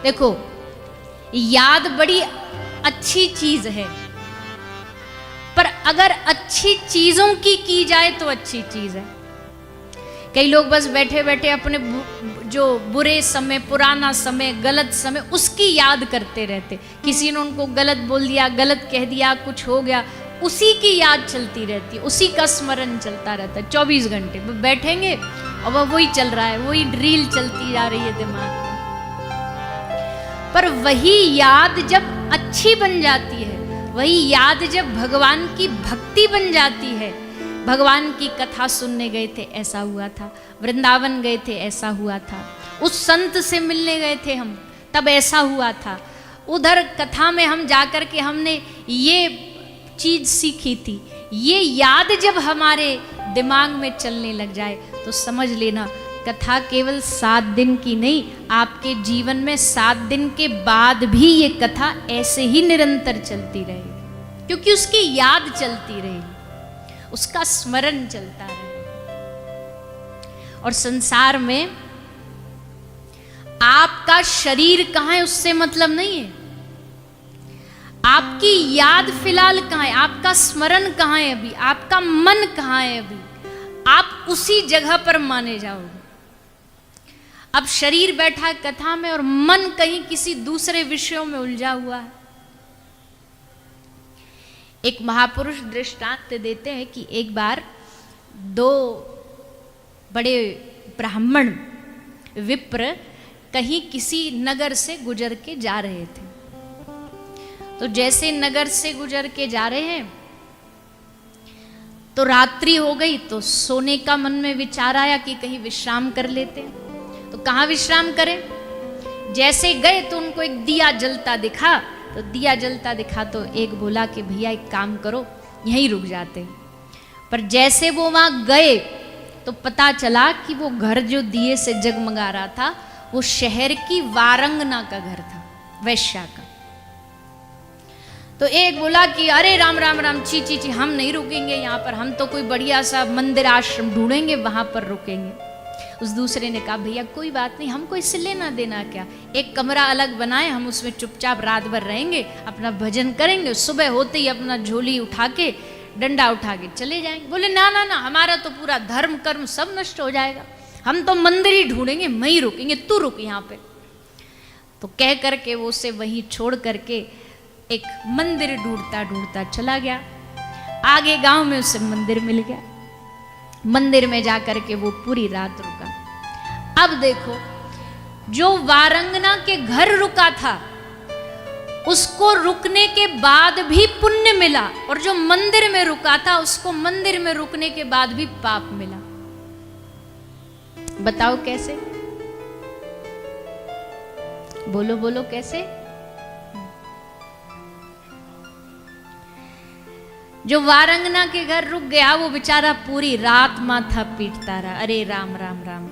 देखो, याद बड़ी अच्छी चीज है, पर अगर अच्छी चीजों की जाए तो अच्छी चीज है। कई लोग बस बैठे बैठे अपने जो बुरे समय, पुराना समय, गलत समय, उसकी याद करते रहते। किसी ने उनको गलत बोल दिया, गलत कह दिया, कुछ हो गया, उसी की याद चलती रहती है, उसी का स्मरण चलता रहता है 24 घंटे। वो बैठेंगे और वही चल रहा है, वही ड्रिल चलती जा रही है दिमाग में। पर वही याद जब अच्छी बन जाती है, वही याद जब भगवान की भक्ति बन जाती है, भगवान की कथा सुनने गए थे ऐसा हुआ था, वृंदावन गए थे ऐसा हुआ था, उस संत से मिलने गए थे हम तब ऐसा हुआ था, उधर कथा में हम जाकर के हमने ये चीज सीखी थी, ये याद जब हमारे दिमाग में चलने लग जाए तो समझ लेना कथा केवल 7 दिन की नहीं, आपके जीवन में 7 दिन के बाद भी ये कथा ऐसे ही निरंतर चलती रहेगी, क्योंकि उसकी याद चलती रहेगी, उसका स्मरण चलता रहेगा। और संसार में आपका शरीर कहाँ है उससे मतलब नहीं है, आपकी याद फिलहाल कहाँ है, आपका स्मरण कहाँ है अभी, आपका मन कहाँ है अभी, आप उसी जगह पर माने जाओगे। अब शरीर बैठा है कथा में और मन कहीं किसी दूसरे विषयों में उलझा हुआ है। एक महापुरुष दृष्टांत देते हैं कि एक बार 2 बड़े ब्राह्मण विप्र कहीं किसी नगर से गुजर के जा रहे थे। तो जैसे नगर से गुजर के जा रहे हैं तो रात्रि हो गई, तो सोने का मन में विचार आया कि कहीं विश्राम कर लेते हैं। तो कहाँ विश्राम करें, जैसे गए तो उनको एक दिया जलता दिखा, तो दिया जलता दिखा तो एक बोला कि भैया एक काम करो यहीं रुक जाते हैं। पर जैसे वो वहाँ गए तो पता चला कि वो घर जो दिए से जगमगा रहा था वो शहर की वारंगना का घर था, वैश्या का। तो एक बोला कि अरे राम राम राम, ची ची ची, हम नहीं रुकेंगे यहाँ पर, हम तो कोई बढ़िया सा मंदिर आश्रम ढूंढेंगे वहां पर रुकेंगे। उस दूसरे ने कहा भैया कोई बात नहीं, हमको इससे लेना देना क्या, एक कमरा अलग बनाए, हम उसमें चुपचाप रात भर रहेंगे, अपना भजन करेंगे, सुबह होते ही अपना झोली उठा के डंडा उठा के चले जाएंगे। बोले ना ना ना, हमारा तो पूरा धर्म कर्म सब नष्ट हो जाएगा, हम तो मंदिर ही ढूंढेंगे, वहीं रुकेंगे, तू रुक यहाँ पे। तो कह करके वो उसे वहीं छोड़ करके एक मंदिर ढूंढता ढूंढता चला गया। आगे गांव में उसे मंदिर मिल गया, मंदिर में जाकर के वो पूरी रात रुका। अब देखो, जो वारंगना के घर रुका था उसको रुकने के बाद भी पुण्य मिला, और जो मंदिर में रुका था उसको मंदिर में रुकने के बाद भी पाप मिला। बताओ कैसे, बोलो बोलो कैसे। जो वारंगना के घर रुक गया वो बेचारा पूरी रात माथा पीटता रहा, अरे राम राम राम,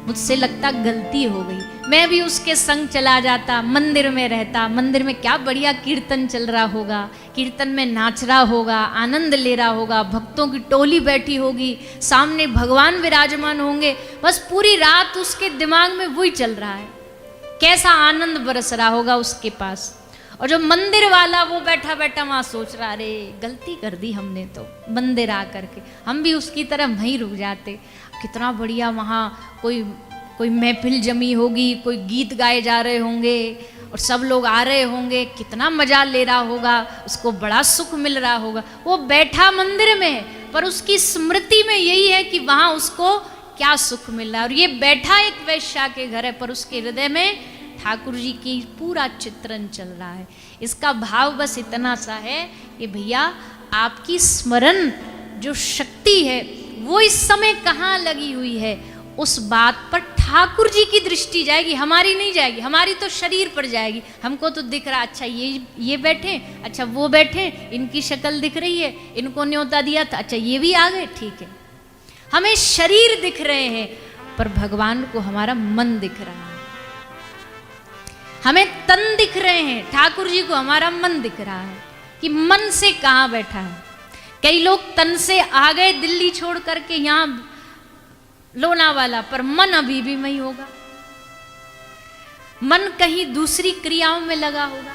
मुझसे लगता गलती हो गई, मैं भी उसके संग चला जाता, मंदिर में रहता, मंदिर में क्या बढ़िया कीर्तन चल रहा होगा, कीर्तन में नाच रहा होगा, आनंद ले रहा होगा, भक्तों की टोली बैठी होगी, सामने भगवान विराजमान होंगे, बस पूरी रात उसके दिमाग में वही चल रहा है, कैसा आनंद बरस रहा होगा उसके पास। और जो मंदिर वाला वो बैठा बैठा वहां सोच रहा, अरे गलती कर दी हमने तो, मंदिर आ करके हम भी उसकी तरह वहीं रुक जाते, कितना बढ़िया वहाँ कोई महफिल जमी होगी, कोई गीत गाए जा रहे होंगे और सब लोग आ रहे होंगे, कितना मजा ले रहा होगा, उसको बड़ा सुख मिल रहा होगा। वो बैठा मंदिर में, पर उसकी स्मृति में यही है कि वहां उसको क्या सुख मिल रहा है। और ये बैठा एक वैश्या के घर है, पर उसके हृदय में ठाकुर जी की पूरा चित्रण चल रहा है। इसका भाव बस इतना सा है कि भैया आपकी स्मरण जो शक्ति है वो इस समय कहाँ लगी हुई है, उस बात पर ठाकुर जी की दृष्टि जाएगी, हमारी नहीं जाएगी। हमारी तो शरीर पर जाएगी, हमको तो दिख रहा, अच्छा ये बैठे, अच्छा वो बैठे, इनकी शक्ल दिख रही है, इनको न्योता दिया था, अच्छा ये भी आ गए, ठीक है। हमें शरीर दिख रहे हैं, पर भगवान को हमारा मन दिख रहा है। हमें तन दिख रहे हैं, ठाकुर जी को हमारा मन दिख रहा है कि मन से कहाँ बैठा है। कई लोग तन से आ गए दिल्ली छोड़ करके यहाँ लोनावाला, पर मन अभी भी वही होगा। मन कहीं दूसरी क्रियाओं में लगा होगा।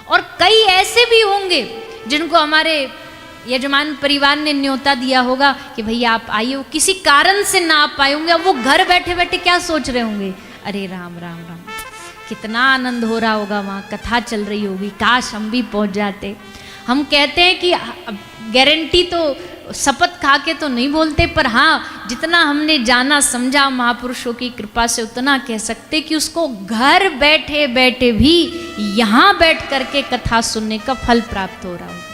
और कई ऐसे भी होंगे जिनको हमारे यजमान परिवार ने न्योता दिया होगा कि भैया आप आइए, किसी कारण से ना आ पाए होंगे। वो घर बैठे बैठे क्या सोच रहे होंगे, अरे राम राम राम, कितना आनंद हो रहा होगा, वहाँ कथा चल रही होगी, काश हम भी पहुँच जाते। हम कहते हैं कि गारंटी तो शपथ खा के तो नहीं बोलते, पर हाँ जितना हमने जाना समझा महापुरुषों की कृपा से उतना कह सकते कि उसको घर बैठे बैठे भी यहाँ बैठ करके कथा सुनने का फल प्राप्त हो रहा होगा,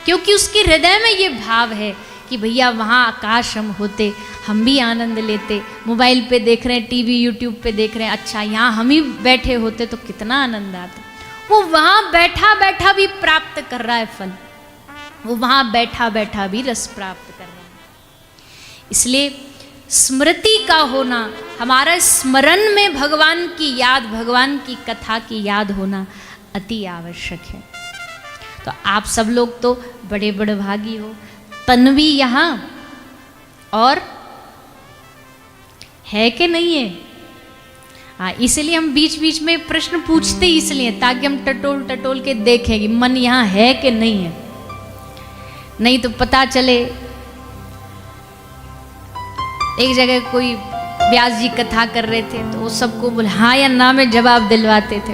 क्योंकि उसके हृदय में ये भाव है कि भैया वहाँ आकाश हम होते, हम भी आनंद लेते। मोबाइल पे देख रहे हैं, टीवी यूट्यूब पे देख रहे हैं, अच्छा यहाँ हम ही बैठे होते तो कितना आनंद आता। वो वहाँ बैठा बैठा भी प्राप्त कर रहा है फल, वो वहाँ बैठा बैठा भी रस प्राप्त कर रहा है। इसलिए स्मृति का होना, हमारा स्मरण में भगवान की याद, भगवान की कथा की याद होना अति आवश्यक है। तो आप सब लोग तो बड़े बड़े भागी हो। तन्वी यहाँ और है कि नहीं है? हाँ, इसलिए हम बीच बीच में प्रश्न पूछते ही इसलिए, ताकि हम टटोल टटोल के देखें कि मन यहाँ है कि नहीं है। नहीं तो पता चले एक जगह कोई व्यास जी कथा कर रहे थे तो वो सबको बोले हाँ या ना में जवाब दिलवाते थे।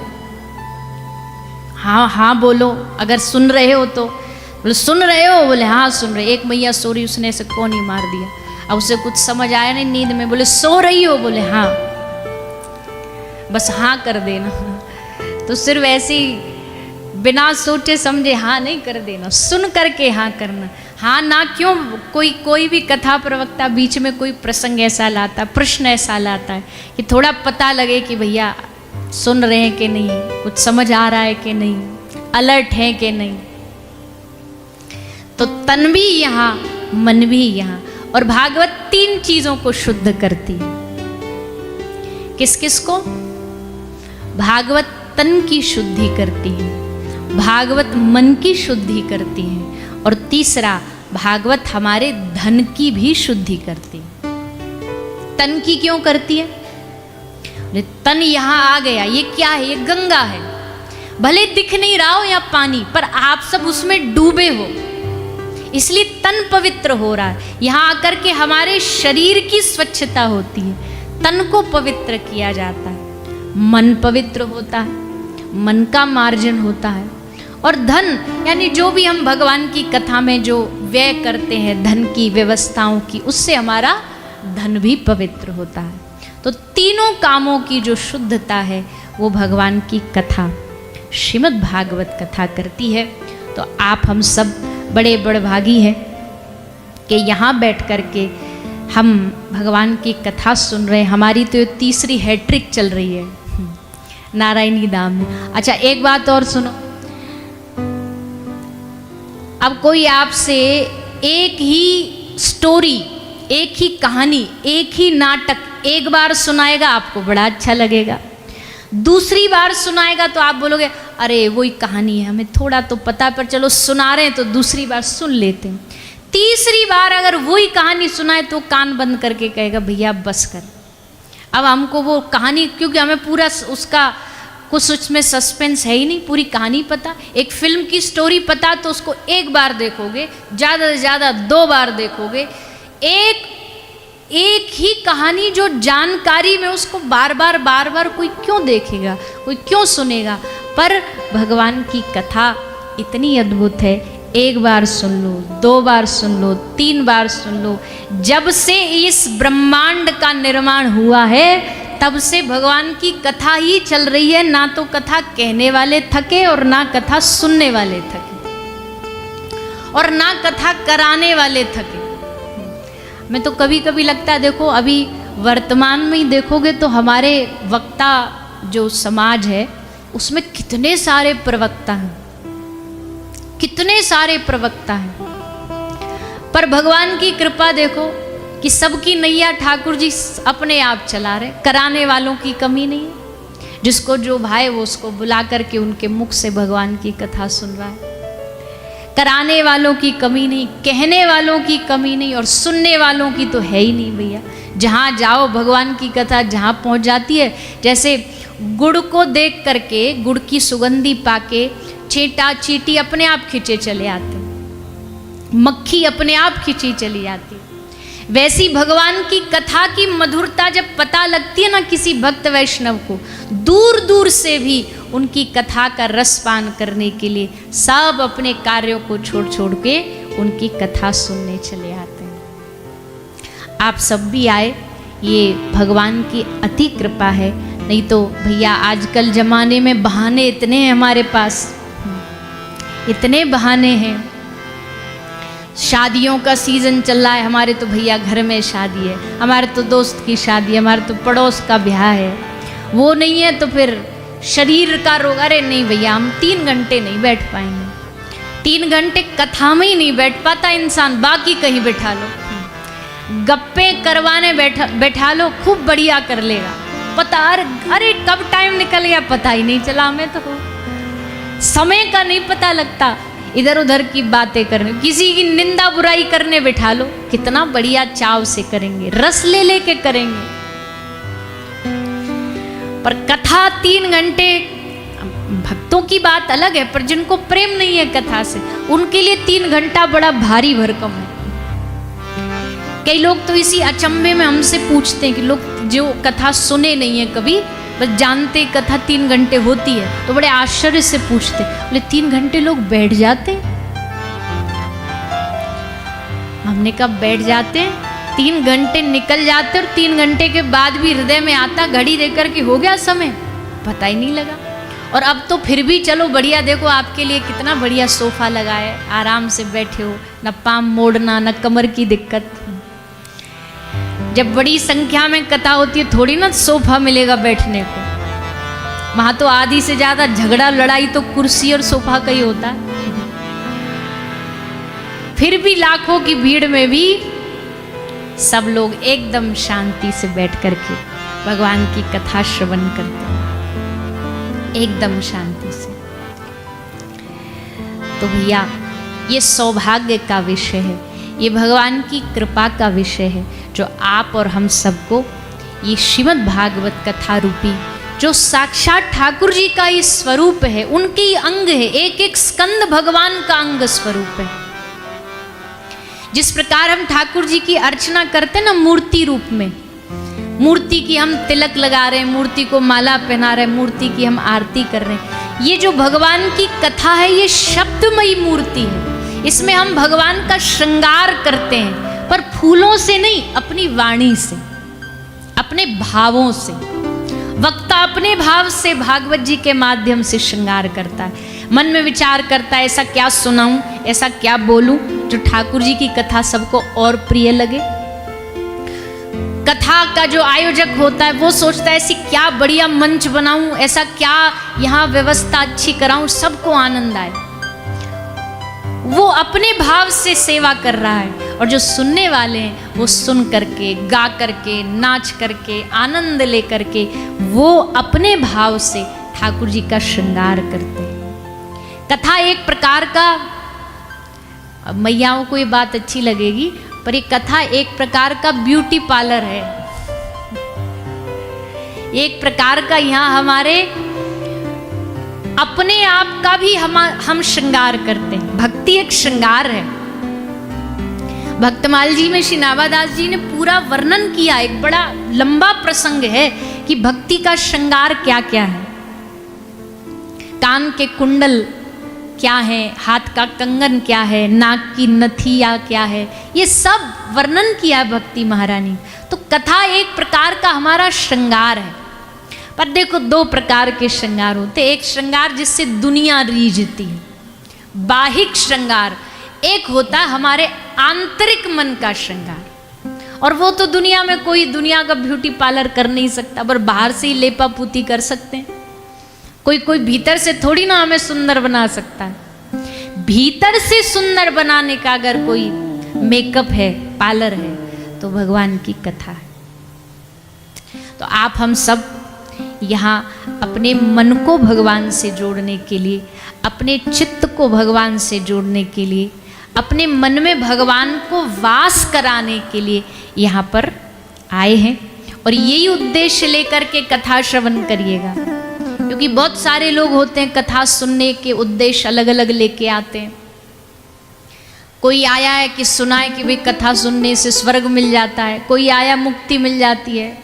हाँ हाँ बोलो, अगर सुन रहे हो तो। बोले सुन रहे हो? बोले हाँ सुन रहे। एक मैया सो रही, उसने ऐसे कौन ही मार दिया। अब उसे कुछ समझ आया नहीं नींद में, बोले सो रही हो? बोले हाँ। बस हाँ कर देना। तो सिर्फ ऐसी बिना सोचे समझे हाँ नहीं कर देना, सुन करके हाँ करना। हाँ ना क्यों, कोई भी कथा प्रवक्ता बीच में कोई प्रसंग ऐसा लाता, प्रश्न ऐसा लाता है कि थोड़ा पता लगे कि भैया सुन रहे हैं कि नहीं, कुछ समझ आ रहा है कि नहीं, अलर्ट है कि नहीं। तो तन भी यहाँ, मन भी यहाँ। और भागवत तीन चीजों को शुद्ध करती है। किस किस को? भागवत तन की शुद्धि करती है, भागवत मन की शुद्धि करती है, और तीसरा भागवत हमारे धन की भी शुद्धि करती है। तन की क्यों करती है? तन यहाँ आ गया, ये क्या है? ये गंगा है। भले दिख नहीं रहा हो या पानी, पर आप सब उसमें डूबे हो, इसलिए तन पवित्र हो रहा है। यहाँ आकर के हमारे शरीर की स्वच्छता होती है, तन को पवित्र किया जाता है, मन पवित्र होता है, मन का मार्जन होता है। और धन यानी जो भी हम भगवान की कथा में जो व्यय करते हैं, धन की व्यवस्थाओं की, उससे हमारा धन भी पवित्र होता है। तो तीनों कामों की जो शुद्धता है वो भगवान की कथा, श्रीमद् भागवत कथा करती है। तो आप हम सब बड़े बड़भागी हैं कि यहाँ बैठ कर के हम भगवान की कथा सुन रहे हैं। हमारी तो तीसरी हैट्रिक चल रही है नारायणी धाम में। अच्छा एक बात और सुनो, अब कोई आपसे एक ही स्टोरी, एक ही कहानी, एक ही नाटक एक बार सुनाएगा, आपको बड़ा अच्छा लगेगा। दूसरी बार सुनाएगा तो आप बोलोगे अरे वही कहानी है, हमें थोड़ा तो पता, पर चलो सुना रहे हैं तो दूसरी बार सुन लेते हैं। तीसरी बार अगर वही कहानी सुनाए तो कान बंद करके कहेगा भैया बस कर, अब हमको वो कहानी, क्योंकि हमें पूरा उसका कुछ उसमें सस्पेंस है ही नहीं, पूरी कहानी पता। एक फिल्म की स्टोरी पता तो उसको एक बार देखोगे, ज़्यादा से ज़्यादा 2 बार देखोगे। एक ही कहानी जो जानकारी में, उसको बार बार कोई क्यों देखेगा, कोई क्यों सुनेगा। पर भगवान की कथा इतनी अद्भुत है, एक बार सुन लो, 2 बार सुन लो, 3 बार सुन लो। जब से इस ब्रह्मांड का निर्माण हुआ है तब से भगवान की कथा ही चल रही है। ना तो कथा कहने वाले थके और ना कथा सुनने वाले थके, और ना कथा कराने वाले थके। मैं तो कभी कभी लगता है, देखो अभी वर्तमान में ही देखोगे तो हमारे वक्ता जो समाज है उसमें कितने सारे प्रवक्ता हैं, कितने सारे प्रवक्ता हैं। पर भगवान की कृपा देखो कि सबकी नैया ठाकुर जी अपने आप चला रहे, कराने वालों की कमी नहीं है। जिसको जो भाई वो उसको बुला करके उनके मुख से भगवान की कथा सुन रहा है। कराने वालों की कमी नहीं, कहने वालों की कमी नहीं, और सुनने वालों की तो है ही नहीं भैया। जहाँ जाओ भगवान की कथा जहाँ पहुँच जाती है। जैसे गुड़ को देख करके, गुड़ की सुगंधी पाके चींटा चींटी अपने आप खींचे चले आते, मक्खी अपने आप खींची चली जाती। वैसी भगवान की कथा की मधुरता जब पता लगती है ना किसी भक्त वैष्णव को, दूर दूर से भी उनकी कथा का रसपान करने के लिए सब अपने कार्यों को छोड़ छोड़ के उनकी कथा सुनने चले आते हैं। आप सब भी आए, ये भगवान की अति कृपा है। नहीं तो भैया आजकल ज़माने में बहाने इतने हैं हमारे पास, इतने बहाने हैं। शादियों का सीज़न चल रहा है, हमारे तो भैया घर में शादी है, हमारे तो दोस्त की शादी है, हमारे तो पड़ोस का ब्याह है, वो नहीं है तो फिर शरीर का रोग। अरे नहीं भैया हम 3 घंटे नहीं बैठ पाएंगे, 3 घंटे कथा में ही नहीं बैठ पाता इंसान, बाकी कहीं बैठा लो, गप्पे करवाने बैठा लो, खूब बढ़िया कर लेगा। पता अरे कब टाइम निकल गया पता ही नहीं चला, हमें तो समय का नहीं पता लगता। इधर उधर की बातें करने, किसी की निंदा बुराई करने बैठा लो, कितना बढ़िया चाव से करेंगे, रस ले लेके करेंगे। पर कथा 3 घंटे, भक्तों की बात अलग है, पर जिनको प्रेम नहीं है कथा से, उनके लिए 3 घंटा बड़ा भारी भरकम है। कई लोग तो इसी अचंभे में हमसे पूछते हैं कि लोग जो कथा सुने नहीं है कभी, बस जानते कथा 3 घंटे होती है, तो बड़े आश्चर्य से पूछते, बोले 3 घंटे लोग बैठ जाते? हमने कहा बैठ जाते, 3 घंटे निकल जाते और 3 घंटे के बाद भी हृदय में आता घड़ी देकर के हो गया समय, पता ही नहीं लगा। और अब तो फिर भी चलो बढ़िया, देखो आपके लिए कितना बढ़िया सोफा लगा है, आराम से बैठे हो, न पाम मोड़ना न कमर की दिक्कत। जब बड़ी संख्या में कथा होती है थोड़ी ना सोफा मिलेगा बैठने को, वहां तो आधी से ज्यादा झगड़ा लड़ाई तो कुर्सी और सोफा का ही होता है। फिर भी लाखों की भीड़ में भी सब लोग एकदम शांति से बैठ करके भगवान की कथा श्रवण करते हैं, एकदम शांति से। तो भैया ये सौभाग्य का विषय है, ये भगवान की कृपा का विषय है, जो आप और हम सबको ये श्रीमद् भागवत कथा रूपी जो साक्षात ठाकुर जी का ये स्वरूप है, उनके ही अंग है, एक एक स्कंद भगवान का अंग स्वरूप है। जिस प्रकार हम ठाकुर जी की अर्चना करते हैं ना मूर्ति रूप में, मूर्ति की हम तिलक लगा रहे हैं, मूर्ति को माला पहना रहे हैं, मूर्ति की हम आरती कर रहे हैं, ये जो भगवान की कथा है ये शब्दमयी मूर्ति है। इसमें हम भगवान का श्रृंगार करते हैं, पर फूलों से नहीं, अपनी वाणी से, अपने भावों से। वक्ता अपने भाव से भागवत जी के माध्यम से श्रृंगार करता है, मन में विचार करता है ऐसा क्या सुनाऊं, ऐसा क्या बोलूं जो ठाकुर जी की कथा सबको और प्रिय लगे। कथा का जो आयोजक होता है वो सोचता है ऐसी क्या बढ़िया मंच बनाऊं, ऐसा क्या यहाँ व्यवस्था अच्छी कराऊं, सबको आनंद आए। वो अपने भाव से सेवा कर रहा है, और जो सुनने वाले हैं वो सुन करके, गा करके, नाच करके, आनंद ले करके वो अपने भाव से ठाकुर जी का श्रृंगार करते हैं। कथा एक प्रकार का, मैयाओं को ये बात अच्छी लगेगी, पर ये कथा एक प्रकार का ब्यूटी पार्लर है, एक प्रकार का यहाँ हमारे अपने आप का भी हम श्रृंगार करते हैं। भक्ति एक श्रृंगार है। भक्तमाल जी में श्री नावादास जी ने पूरा वर्णन किया, एक बड़ा लंबा प्रसंग है कि भक्ति का श्रृंगार क्या क्या है। कान के कुंडल क्या है, हाथ का कंगन क्या है, नाक की नथिया क्या है, ये सब वर्णन किया है भक्ति महारानी। तो कथा एक प्रकार का हमारा श्रृंगार है। पर देखो 2 प्रकार के श्रृंगार होते, एक श्रृंगार जिससे दुनिया रीझती है, बाहिक श्रृंगार, एक होता है हमारे आंतरिक मन का श्रृंगार, और वो तो दुनिया में कोई दुनिया का ब्यूटी पार्लर कर नहीं सकता, पर बाहर से ही लेपा पूती कर सकते हैं। कोई भीतर से थोड़ी ना हमें सुंदर बना सकता है। भीतर से सुंदर बनाने का अगर कोई मेकअप है, पार्लर है, तो भगवान की कथा है। तो आप हम सब यहाँ अपने मन को भगवान से जोड़ने के लिए, अपने चित्त को भगवान से जोड़ने के लिए, अपने मन में भगवान को वास कराने के लिए यहाँ पर आए हैं। और यही उद्देश्य लेकर के कथा श्रवण करिएगा। क्योंकि बहुत सारे लोग होते हैं कथा सुनने के उद्देश्य अलग अलग लेके आते हैं। कोई आया है कि सुना है कि भाई कथा सुनने से स्वर्ग मिल जाता है, कोई आया मुक्ति मिल जाती है,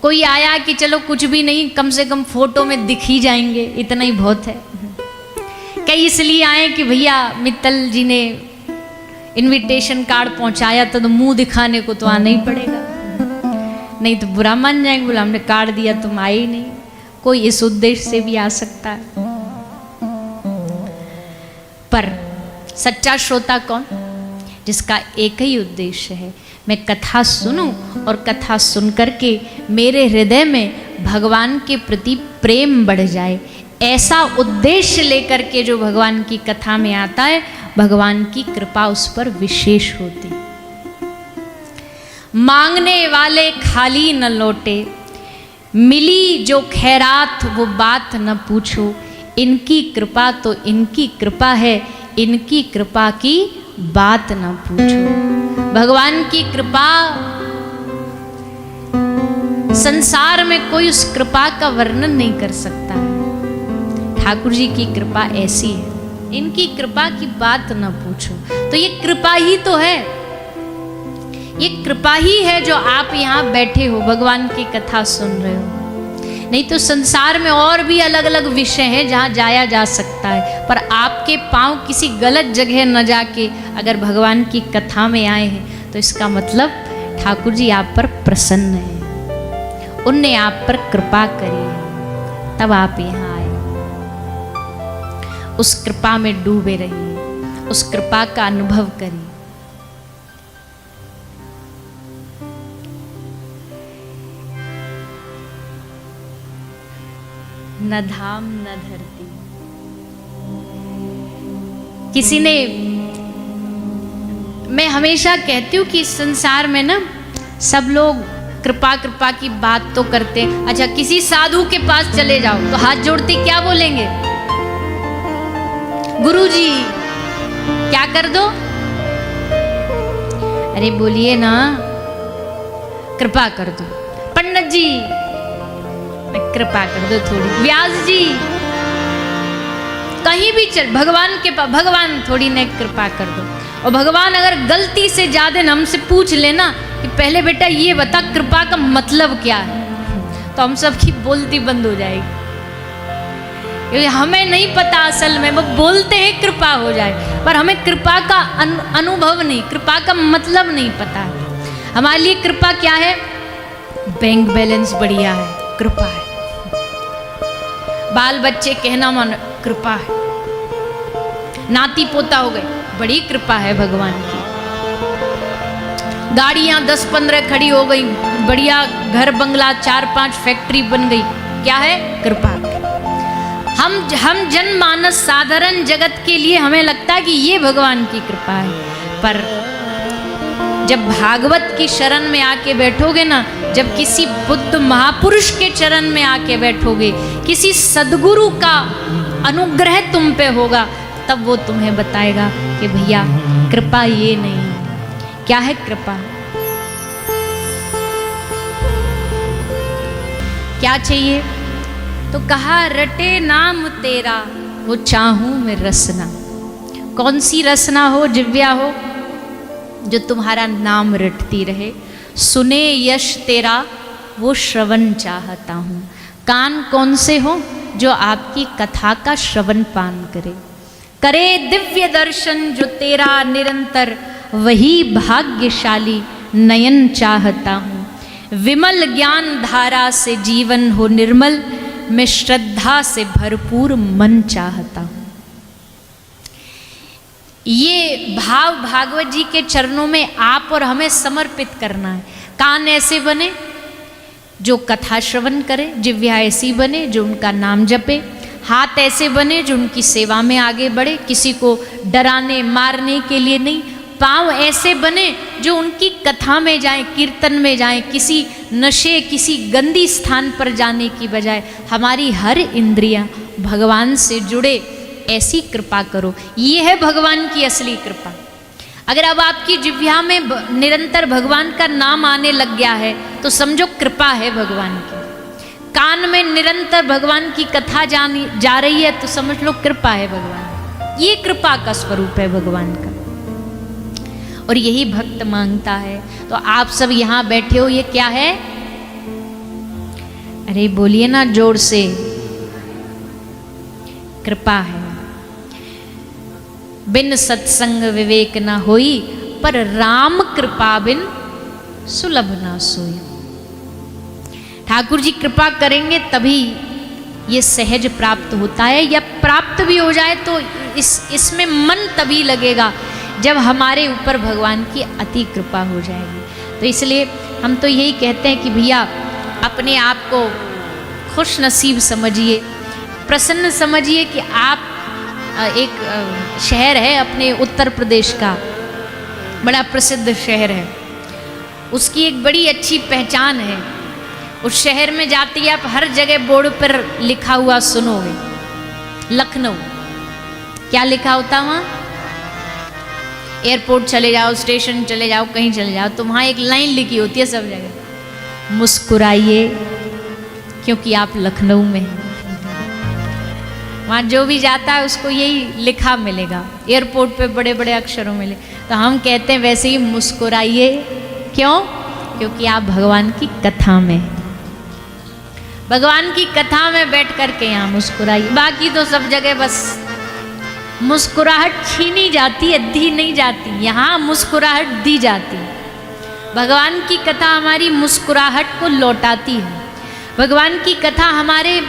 कोई आया कि चलो कुछ भी नहीं कम से कम फोटो में दिख ही जाएंगे, इतना ही बहुत है। कई इसलिए आए कि भैया मित्तल जी ने इनविटेशन कार्ड पहुंचाया तो मुंह दिखाने को तो आना ही पड़ेगा, नहीं तो बुरा मान जाएंगे, बोला हमने कार्ड दिया तुम आए ही नहीं। कोई इस उद्देश्य से भी आ सकता है। पर सच्चा श्रोता कौन? जिसका एक ही उद्देश्य है, मैं कथा सुनूं और कथा सुन करके मेरे हृदय में भगवान के प्रति प्रेम बढ़ जाए। ऐसा उद्देश्य लेकर के जो भगवान की कथा में आता है, भगवान की कृपा उस पर विशेष होती। मांगने वाले खाली न लौटे, मिली जो खैरात वो बात न पूछो। इनकी कृपा तो इनकी कृपा है, इनकी कृपा की बात न पूछो। भगवान की कृपा, संसार में कोई उस कृपा का वर्णन नहीं कर सकता है। ठाकुर जी की कृपा ऐसी है, इनकी कृपा की बात न पूछो। तो ये कृपा ही तो है, ये कृपा ही है जो आप यहाँ बैठे हो, भगवान की कथा सुन रहे हो। नहीं तो संसार में और भी अलग अलग विषय हैं जहाँ जाया जा सकता है, पर आपके पांव किसी गलत जगह न जाके अगर भगवान की कथा में आए हैं तो इसका मतलब ठाकुर जी आप पर प्रसन्न हैं, उनने आप पर कृपा करी है, तब आप यहाँ आए। उस कृपा में डूबे रहिए, उस कृपा का अनुभव करिए। न धाम न धरती। किसी ने, मैं हमेशा कहती हूँ कि इस संसार में ना सब लोग कृपा कृपा की बात तो करते हैं। अच्छा, किसी साधु के पास चले जाओ तो हाथ जोड़ते क्या बोलेंगे? गुरुजी क्या कर दो? अरे बोलिए ना, कृपा कर दो। पंडित जी कृपा कर दो थोड़ी। व्यास जी कहीं भी चल, भगवान के पास, भगवान थोड़ी ने कृपा कर दो। और भगवान अगर गलती से ज्यादा हमसे पूछ लेना कि पहले बेटा ये बता कृपा का मतलब क्या है, तो हम सब की बोलती बंद हो जाएगी। क्योंकि हमें नहीं पता असल में, वो बोलते हैं कृपा हो जाए, पर हमें कृपा का अनुभव नहीं, कृपा का मतलब नहीं पता है। हमारे लिए कृपा क्या है? बैंक बैलेंस बढ़िया है, कृपा है। बाल बच्चे कहना मान, कृपा है। नाती पोता हो गए, बड़ी कृपा है भगवान की। गाड़ियां 10-15 खड़ी हो गई, बढ़िया घर बंगला 4-5 फैक्ट्री बन गई, क्या है? कृपा। हम जनमानस साधारण जगत के लिए हमें लगता है कि ये भगवान की कृपा है, पर जब भागवत की शरण में आके बैठोगे ना, जब किसी बुद्ध महापुरुष के चरण में आके बैठोगे, किसी सद्गुरु का अनुग्रह तुम पे होगा, तब वो तुम्हें बताएगा कि भैया कृपा ये नहीं है। क्या है कृपा? क्या चाहिए? तो कहा रटे नाम तेरा वो चाहूं मैं रसना। कौन सी रसना हो? जिव्या हो जो तुम्हारा नाम रटती रहे। सुने यश तेरा वो श्रवण चाहता हूँ। कान कौन से हो? जो आपकी कथा का श्रवण पान करे। करे दिव्य दर्शन जो तेरा निरंतर, वही भाग्यशाली नयन चाहता हूँ। विमल ज्ञान धारा से जीवन हो निर्मल, मैं श्रद्धा से भरपूर मन चाहता हूँ। ये भाव भागवत जी के चरणों में आप और हमें समर्पित करना है। कान ऐसे बने जो कथा श्रवण करे, जिह्वा ऐसी बने जो उनका नाम जपे, हाथ ऐसे बने जो उनकी सेवा में आगे बढ़े, किसी को डराने मारने के लिए नहीं। पाँव ऐसे बने जो उनकी कथा में जाएं, कीर्तन में जाएं, किसी नशे किसी गंदी स्थान पर जाने की बजाय हमारी हर इंद्रियां भगवान से जुड़े, ऐसी कृपा करो। ये है भगवान की असली कृपा। अगर अब आपकी जिह्वा में निरंतर भगवान का नाम आने लग गया है तो समझो कृपा है भगवान की। कान में निरंतर भगवान की कथा जा रही है तो समझ लो कृपा है भगवान। ये कृपा का स्वरूप है भगवान का, और यही भक्त मांगता है। तो आप सब यहां बैठे हो, ये क्या है? अरे बोलिए ना जोर से, कृपा है। बिन सत्संग विवेक न होई, पर राम कृपा बिन सुलभ ना सोई। ठाकुर जी कृपा करेंगे तभी ये सहज प्राप्त होता है, या प्राप्त भी हो जाए तो इसमें मन तभी लगेगा जब हमारे ऊपर भगवान की अति कृपा हो जाएगी। तो इसलिए हम तो यही कहते हैं कि भैया अपने आप को खुश नसीब समझिए, प्रसन्न समझिए कि आप एक शहर है अपने उत्तर प्रदेश का, बड़ा प्रसिद्ध शहर है, उसकी एक बड़ी अच्छी पहचान है। उस शहर में जाती है आप हर जगह बोर्ड पर लिखा हुआ सुनोगे, लखनऊ। क्या लिखा होता वहाँ? एयरपोर्ट चले जाओ, स्टेशन चले जाओ, कहीं चले जाओ तो वहाँ एक लाइन लिखी होती है सब जगह, मुस्कुराइए क्योंकि आप लखनऊ में हैं। वहाँ जो भी जाता है उसको यही लिखा मिलेगा, एयरपोर्ट पे बड़े बड़े अक्षरों में। तो हम कहते हैं वैसे ही मुस्कुराइए, क्यों? क्योंकि आप भगवान की कथा में, भगवान की कथा में बैठ करके यहाँ मुस्कुराइए। बाकी तो सब जगह बस मुस्कुराहट छीनी जाती है, दी नहीं जाती। यहाँ मुस्कुराहट दी जाती है। भगवान की कथा हमारी मुस्कुराहट को लौटाती है। भगवान की कथा हमारे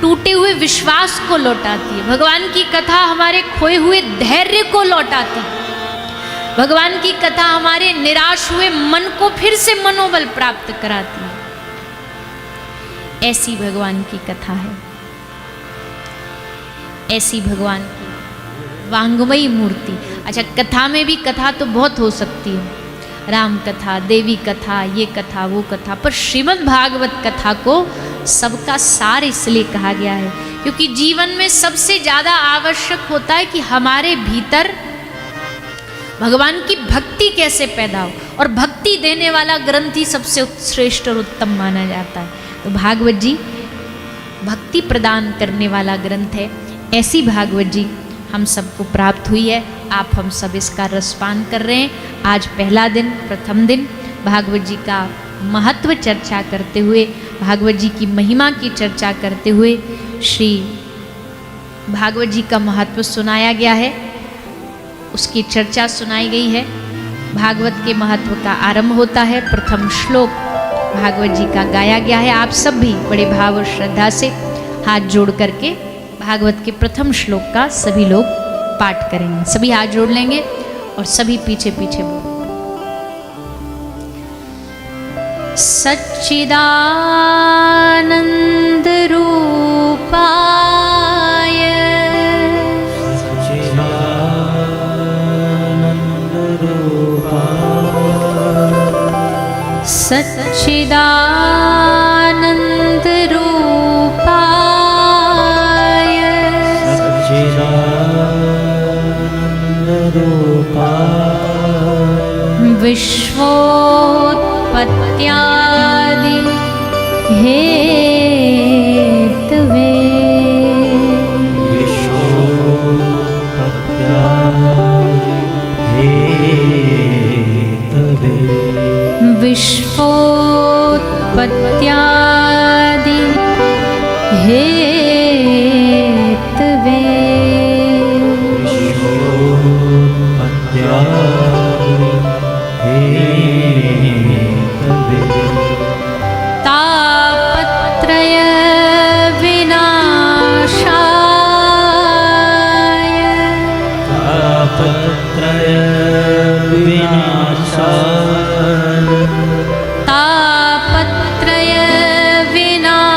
टूटे हुए विश्वास को लौटाती है। भगवान की कथा हमारे खोए हुए धैर्य को लौटाती है। भगवान की कथा हमारे निराश हुए मन को फिर से मनोबल प्राप्त कराती है। ऐसी भगवान की कथा है, ऐसी भगवान की वांगमयी मूर्ति। अच्छा, कथा में भी कथा तो बहुत हो सकती है, राम कथा, देवी कथा, ये कथा, वो कथा, पर श्रीमद् भागवत कथा को सबका सार इसलिए कहा गया है क्योंकि जीवन में सबसे ज़्यादा आवश्यक होता है कि हमारे भीतर भगवान की भक्ति कैसे पैदा हो, और भक्ति देने वाला ग्रंथ ही सबसे श्रेष्ठ और उत्तम माना जाता है। तो भागवत जी भक्ति प्रदान करने वाला ग्रंथ है। ऐसी भागवत जी हम सबको प्राप्त हुई है। आप हम सब इसका रसपान कर रहे हैं। आज पहला दिन, प्रथम दिन भागवत जी का महत्व चर्चा करते हुए, भागवत जी की महिमा की चर्चा करते हुए श्री भागवत जी का महत्व सुनाया गया है, उसकी चर्चा सुनाई गई है। भागवत के महत्व का आरंभ होता है, प्रथम श्लोक भागवत जी का गाया गया है। आप सब भी बड़े भाव और श्रद्धा से हाथ जोड़ करके भागवत के प्रथम श्लोक का सभी लोग पाठ करेंगे। सभी हाथ जोड़ लेंगे और सभी पीछे पीछे बोल। सच्चिदानंद रूपाय सच्चिदानंद रूपाय विश्वोत्पत्त्यादि हेतवे विश्वोत्पत्त्यादि हेतवे तापत्रय विनाशाय तापत्रय विनाशाय